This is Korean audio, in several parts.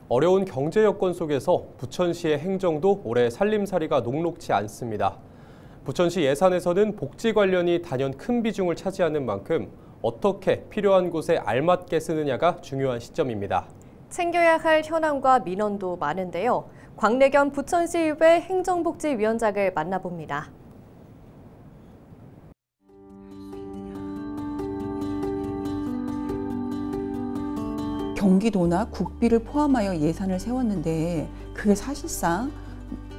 어려운 경제 여건 속에서 부천시의 행정도 올해 살림살이가 녹록지 않습니다. 부천시 예산에서는 복지 관련이 단연 큰 비중을 차지하는 만큼 어떻게 필요한 곳에 알맞게 쓰느냐가 중요한 시점입니다. 챙겨야 할 현안과 민원도 많은데요. 광래겸 부천시의회 행정복지위원장을 만나봅니다. 경기도나 국비를 포함하여 예산을 세웠는데 그게 사실상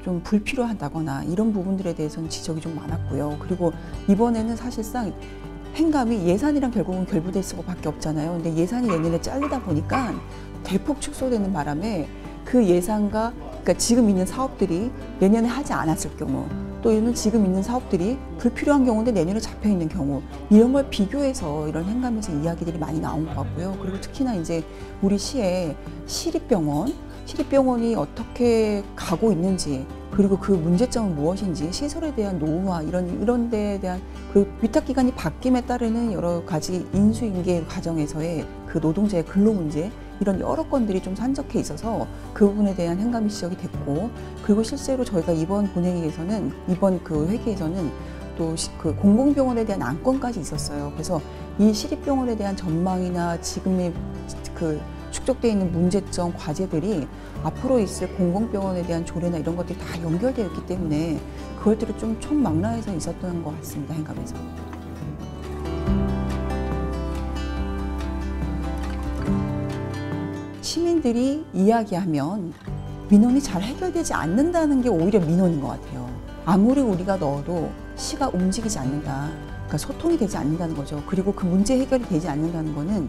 좀 불필요하다거나 이런 부분들에 대해서는 지적이 좀 많았고요. 그리고 이번에는 사실상 행감이 예산이랑 결국은 결부될 수밖에 없잖아요. 근데 예산이 내년에 잘리다 보니까 대폭 축소되는 바람에 그 예산과 그러니까 지금 있는 사업들이 내년에 하지 않았을 경우 또 이는 지금 있는 사업들이 불필요한 경우인데 내년에 잡혀 있는 경우 이런 걸 비교해서 이런 행감에서 이야기들이 많이 나온 것 같고요. 그리고 특히나 이제 우리 시에 시립병원이 어떻게 가고 있는지 그리고 그 문제점은 무엇인지 시설에 대한 노후화 이런 데에 대한 그리고 위탁기관이 바뀜에 따르는 여러 가지 인수인계 과정에서의 그 노동자의 근로 문제 이런 여러 건들이 좀 산적해 있어서 그 부분에 대한 행감이 지적이 됐고 그리고 실제로 저희가 이번 본회의에서는 이번 그 회기에서는 또 그 공공병원에 대한 안건까지 있었어요. 그래서 이 시립병원에 대한 전망이나 지금의 그 축적되어 있는 문제점, 과제들이 앞으로 있을 공공병원에 대한 조례나 이런 것들이 다 연결되어 있기 때문에 그것들이 좀 총망라해서 있었던 것 같습니다. 행감에서. 시민들이 이야기하면 민원이 잘 해결되지 않는다는 게 오히려 민원인 것 같아요. 아무리 우리가 넣어도 시가 움직이지 않는다. 그러니까 소통이 되지 않는다는 거죠. 그리고 그 문제 해결이 되지 않는다는 거는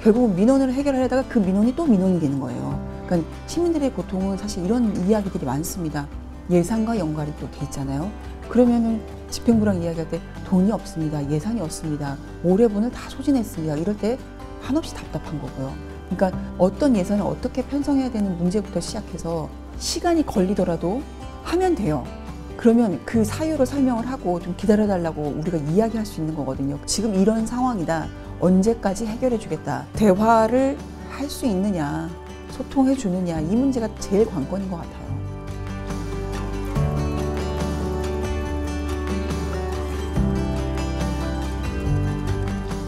결국 민원을 해결하려다가 그 민원이 또 민원이 되는 거예요. 그러니까 시민들의 고통은 사실 이런 이야기들이 많습니다. 예산과 연관이 또 돼 있잖아요. 그러면은 집행부랑 이야기할 때 돈이 없습니다. 예산이 없습니다. 올해분을 다 소진했습니다. 이럴 때 한없이 답답한 거고요. 그러니까 어떤 예산을 어떻게 편성해야 되는 문제부터 시작해서 시간이 걸리더라도 하면 돼요. 그러면 그 사유를 설명을 하고 좀 기다려달라고 우리가 이야기할 수 있는 거거든요. 지금 이런 상황이다. 언제까지 해결해 주겠다. 대화를 할 수 있느냐, 소통해 주느냐 이 문제가 제일 관건인 것 같아요.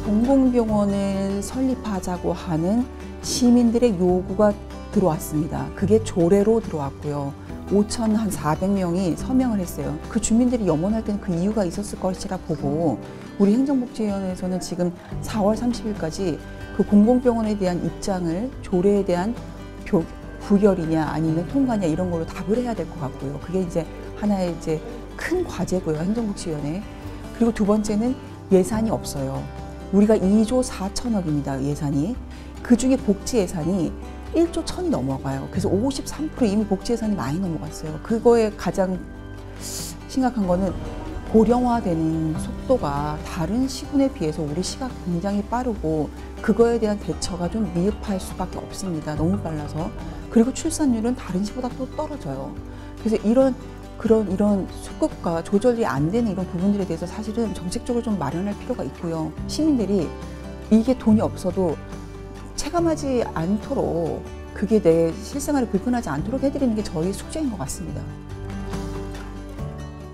공공병원을 설립하자고 하는 시민들의 요구가 들어왔습니다. 그게 조례로 들어왔고요. 5,400명이 서명을 했어요. 그 주민들이 염원할 때는 그 이유가 있었을 것이라 보고 우리 행정복지위원회에서는 지금 4월 30일까지 그 공공병원에 대한 입장을 조례에 대한 부결이냐 아니면 통과냐 이런 걸로 답을 해야 될 것 같고요. 그게 이제 하나의 이제 큰 과제고요. 행정복지위원회. 그리고 두 번째는 예산이 없어요. 우리가 2조 4천억입니다. 예산이. 그중에 복지 예산이 1조 1천이 넘어가요. 그래서 53% 이미 복지 예산이 많이 넘어갔어요. 그거에 가장 심각한 거는 고령화되는 속도가 다른 시군에 비해서 우리 시가 굉장히 빠르고 그거에 대한 대처가 좀 미흡할 수밖에 없습니다. 너무 빨라서. 그리고 출산율은 다른 시보다 또 떨어져요. 그래서 이런 수급과 조절이 안 되는 이런 부분들에 대해서 사실은 정책적으로 좀 마련할 필요가 있고요. 시민들이 이게 돈이 없어도 체감하지 않도록 그게 내 실생활에 불편하지 않도록 해드리는 게 저희 숙제인 것 같습니다.